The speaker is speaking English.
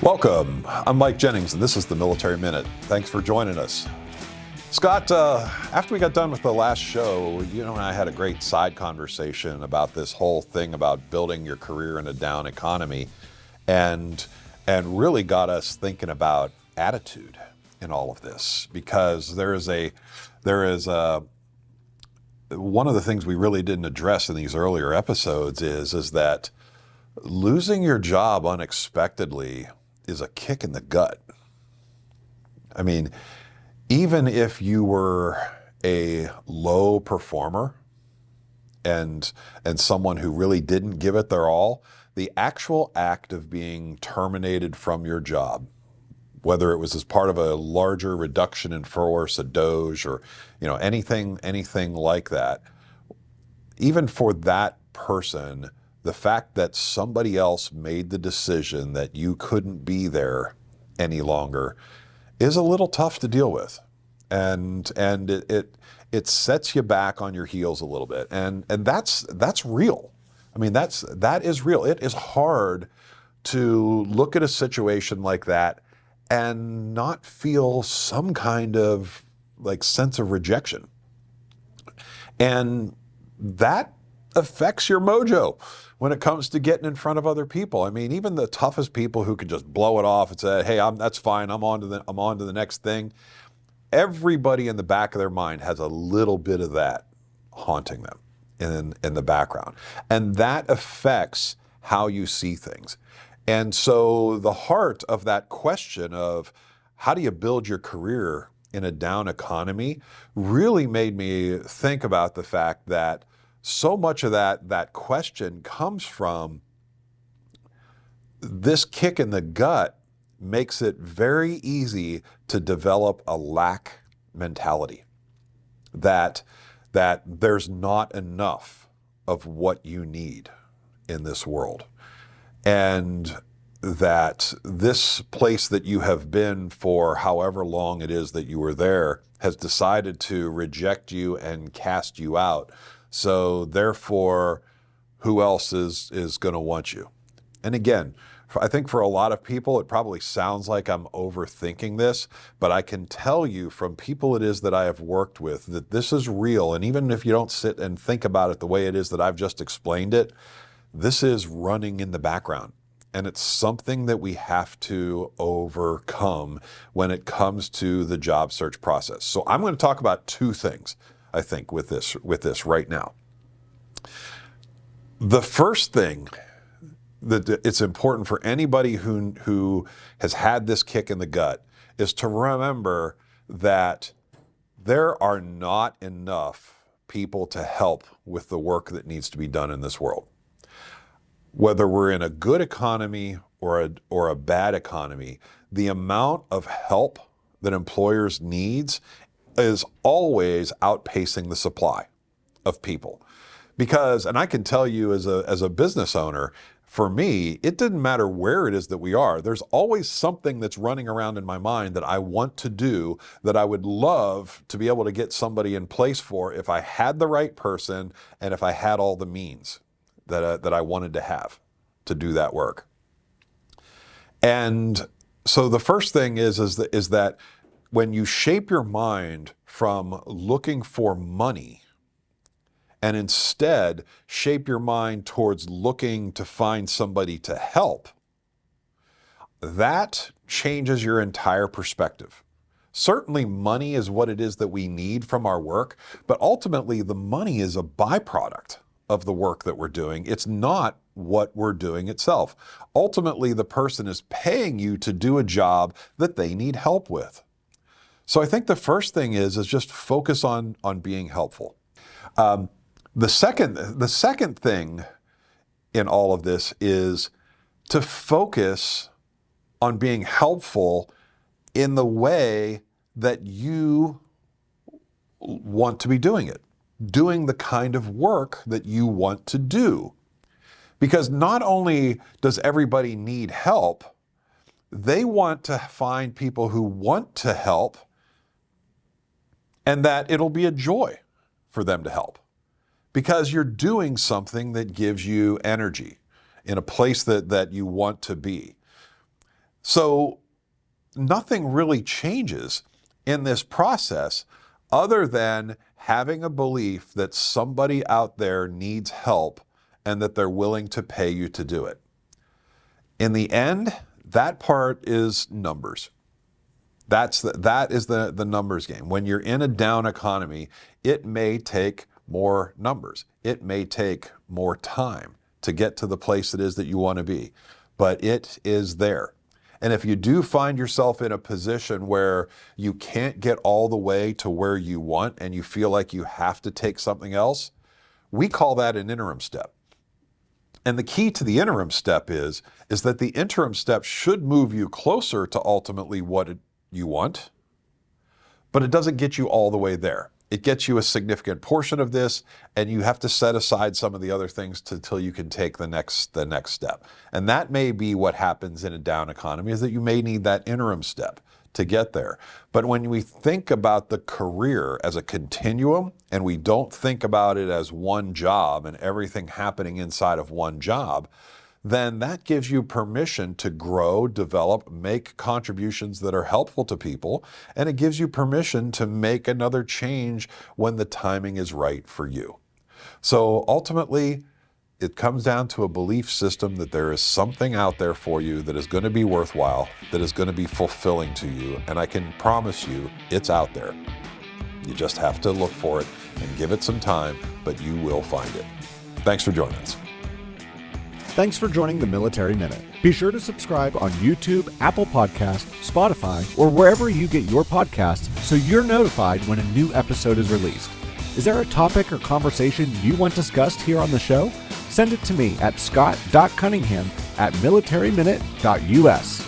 Welcome. I'm Mike Jennings, and this is the Military Minute. Thanks for joining us. Scott, after we got done with the last show, you and I had a great side conversation about this whole thing about building your career in a down economy, and really got us thinking about attitude in all of this, because there is one of the things we really didn't address in these earlier episodes is that losing your job unexpectedly is a kick in the gut. I mean, even if you were a low performer and someone who really didn't give it their all, the actual act of being terminated from your job, whether it was as part of a larger reduction in force, a doge, or anything like that, even for that person, the fact that somebody else made the decision that you couldn't be there any longer is a little tough to deal with, and it sets you back on your heels a little bit, and that's real. I mean, that is real. It is hard to look at a situation like that and not feel some kind of sense of rejection, and that affects your mojo when it comes to getting in front of other people. I mean, even the toughest people who can just blow it off and say, "Hey, that's fine. I'm on to the next thing." Everybody in the back of their mind has a little bit of that haunting them in the background, and that affects how you see things. And so the heart of that question of how do you build your career in a down economy really made me think about the fact that so much of that question comes from this kick in the gut makes it very easy to develop a lack mentality, that there's not enough of what you need in this world, and that this place that you have been for however long it is that you were there has decided to reject you and cast you out. So therefore, who else is going to want you? And again, I think for a lot of people, it probably sounds like I'm overthinking this, but I can tell you from people it is that I have worked with that this is real. And even if you don't sit and think about it the way it is that I've just explained it, this is running in the background. And it's something that we have to overcome when it comes to the job search process. So I'm going to talk about two things, I think, with this right now. The first thing that it's important for anybody who has had this kick in the gut is to remember that there are not enough people to help with the work that needs to be done in this world. Whether we're in a good economy or a bad economy, the amount of help that employers needs is always outpacing the supply of people. Because, and I can tell you as a business owner, for me, it didn't matter where it is that we are. There's always something that's running around in my mind that I want to do, that I would love to be able to get somebody in place for if I had the right person and if I had all the means that I wanted to have to do that work. And so the first thing is that when you shape your mind from looking for money and instead shape your mind towards looking to find somebody to help, that changes your entire perspective. Certainly money is what it is that we need from our work, but ultimately the money is a byproduct of the work that we're doing. It's not what we're doing itself. Ultimately, the person is paying you to do a job that they need help with. So I think the first thing is just focus on being helpful. The second thing in all of this is to focus on being helpful in the way that you want to be doing it, doing the kind of work that you want to do. Because not only does everybody need help, they want to find people who want to help, and that it'll be a joy for them to help, because you're doing something that gives you energy in a place that you want to be. So nothing really changes in this process other than having a belief that somebody out there needs help and that they're willing to pay you to do it. In the end, that part is numbers. That is the numbers game. When you're in a down economy, it may take more numbers. It may take more time to get to the place it is that you want to be, but it is there. And if you do find yourself in a position where you can't get all the way to where you want and you feel like you have to take something else, we call that an interim step. And the key to the interim step is that the interim step should move you closer to ultimately what you want, but it doesn't get you all the way there. It gets you a significant portion of this, and you have to set aside some of the other things until you can take the next step. And that may be what happens in a down economy, is that you may need that interim step to get there. But when we think about the career as a continuum, and we don't think about it as one job and everything happening inside of one job, then that gives you permission to grow, develop, make contributions that are helpful to people, and it gives you permission to make another change when the timing is right for you. So ultimately, it comes down to a belief system that there is something out there for you that is going to be worthwhile, that is going to be fulfilling to you, and I can promise you it's out there. You just have to look for it and give it some time, but you will find it. Thanks for joining us. Thanks for joining the Military Minute. Be sure to subscribe on YouTube, Apple Podcasts, Spotify, or wherever you get your podcasts so you're notified when a new episode is released. Is there a topic or conversation you want discussed here on the show? Send it to me at scott.cunningham@militaryminute.us.